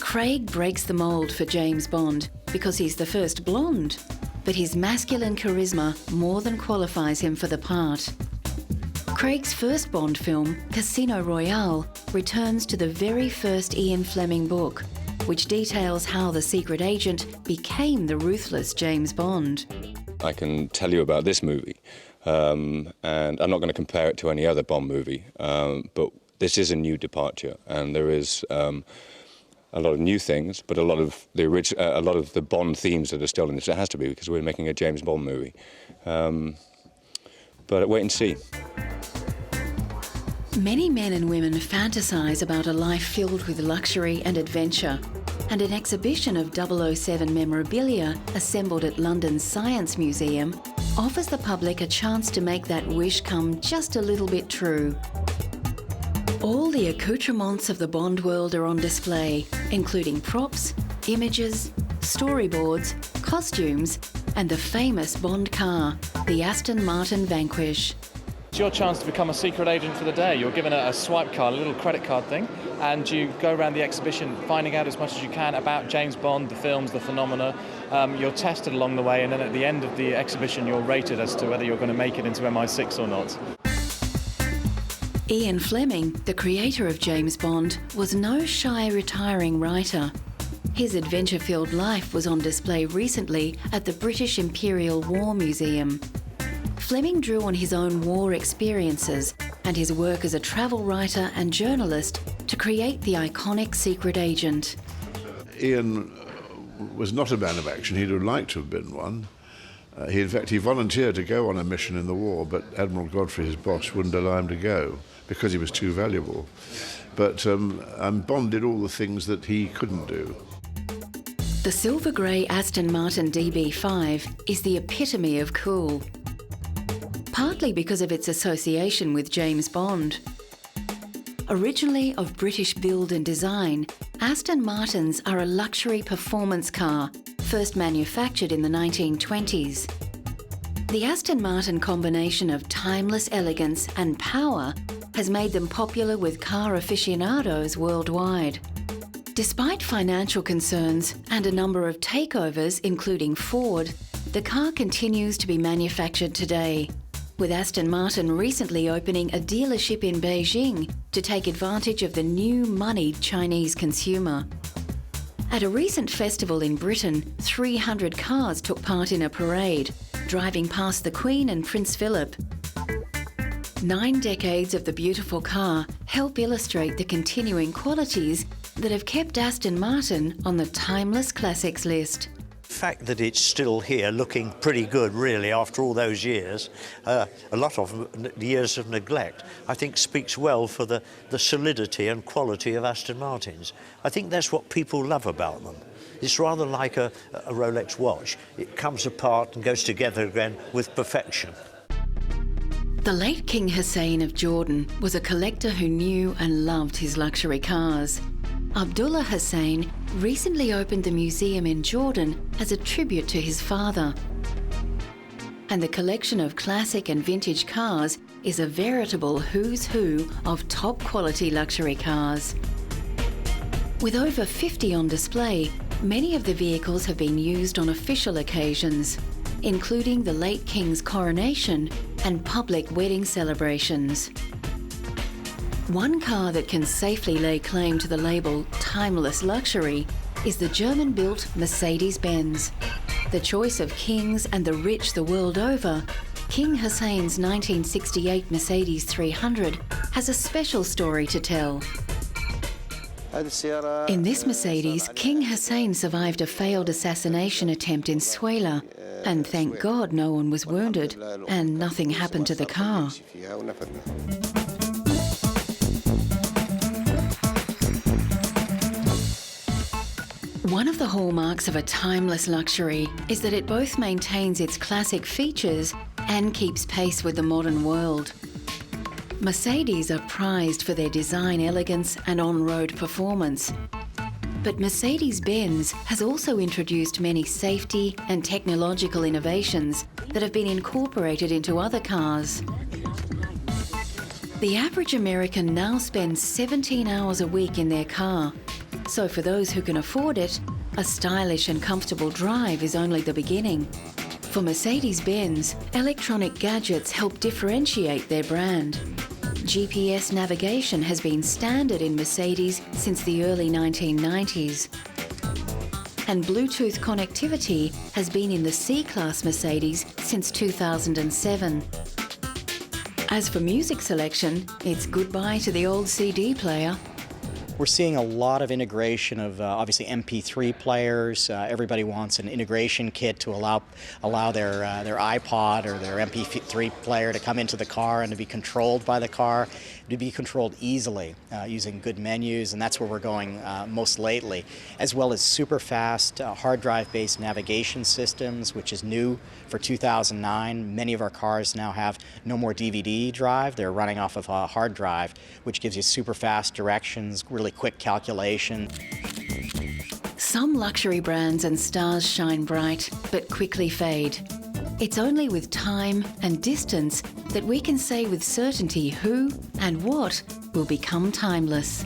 Craig breaks the mould for James Bond because he's the first blonde, but his masculine charisma more than qualifies him for the part. Craig's first Bond film, Casino Royale, returns to the very first Ian Fleming book, which details how the secret agent became the ruthless James Bond. I can tell you about this movie, and I'm not going to compare it to any other Bond movie, but this is a new departure, and there is a lot of new things, but a lot of the Bond themes that are still in this. It has to be, because we're making a James Bond movie. But wait and see. Many men and women fantasise about a life filled with luxury and adventure, and an exhibition of 007 memorabilia assembled at London's Science Museum offers the public a chance to make that wish come just a little bit true. All the accoutrements of the Bond world are on display, including props, images, storyboards, costumes, and the famous Bond car, the Aston Martin Vanquish. It's your chance to become a secret agent for the day. You're given a swipe card, a little credit card thing, and you go around the exhibition finding out as much as you can about James Bond, the films, the phenomena. You're tested along the way, and then at the end of the exhibition you're rated as to whether you're going to make it into MI6 or not. Ian Fleming, the creator of James Bond, was no shy retiring writer. His adventure-filled life was on display recently at the British Imperial War Museum. Fleming drew on his own war experiences and his work as a travel writer and journalist to create the iconic secret agent. Ian was not a man of action. He'd have liked to have been one. In fact, he volunteered to go on a mission in the war, but Admiral Godfrey, his boss, wouldn't allow him to go because he was too valuable. But Bond did all the things that he couldn't do. The silver grey Aston Martin DB5 is the epitome of cool, partly because of its association with James Bond. Originally of British build and design, Aston Martins are a luxury performance car, first manufactured in the 1920s. The Aston Martin combination of timeless elegance and power has made them popular with car aficionados worldwide. Despite financial concerns and a number of takeovers, including Ford, the car continues to be manufactured today, with Aston Martin recently opening a dealership in Beijing to take advantage of the new moneyed Chinese consumer. At a recent festival in Britain, 300 cars took part in a parade, driving past the Queen and Prince Philip. 9 decades of the beautiful car help illustrate the continuing qualities that have kept Aston Martin on the timeless classics list. The fact that it's still here looking pretty good, really, after all those years, a lot of years of neglect, I think speaks well for the solidity and quality of Aston Martins. I think that's what people love about them. It's rather like a Rolex watch. It comes apart and goes together again with perfection. The late King Hussein of Jordan was a collector who knew and loved his luxury cars. Abdullah Hussein recently opened the museum in Jordan as a tribute to his father. And the collection of classic and vintage cars is a veritable who's who of top quality luxury cars. With over 50 on display, many of the vehicles have been used on official occasions, including the late King's coronation and public wedding celebrations. One car that can safely lay claim to the label timeless luxury is the German-built Mercedes-Benz. The choice of kings and the rich the world over, King Hussein's 1968 Mercedes 300 has a special story to tell. In this Mercedes, King Hussein survived a failed assassination attempt in Suela, and thank God no one was wounded and nothing happened to the car. One of the hallmarks of a timeless luxury is that it both maintains its classic features and keeps pace with the modern world. Mercedes are prized for their design elegance and on-road performance. But Mercedes-Benz has also introduced many safety and technological innovations that have been incorporated into other cars. The average American now spends 17 hours a week in their car, So for those who can afford it, a stylish and comfortable drive is only the beginning. For Mercedes-Benz, electronic gadgets help differentiate their brand. GPS navigation has been standard in Mercedes since the early 1990s. And Bluetooth connectivity has been in the C-Class Mercedes since 2007. As for music selection, it's goodbye to the old CD player. We're seeing a lot of integration of obviously MP3 players. Everybody wants an integration kit to allow their iPod or their MP3 player to come into the car and to be controlled by the car, to be controlled easily using good menus, and that's where we're going most lately, as well as super fast hard drive-based navigation systems, which is new for 2009. Many of our cars now have no more DVD drive. They're running off of a hard drive, which gives you super fast directions, really quick calculation. Some luxury brands and stars shine bright, but quickly fade. It's only with time and distance that we can say with certainty who and what will become timeless.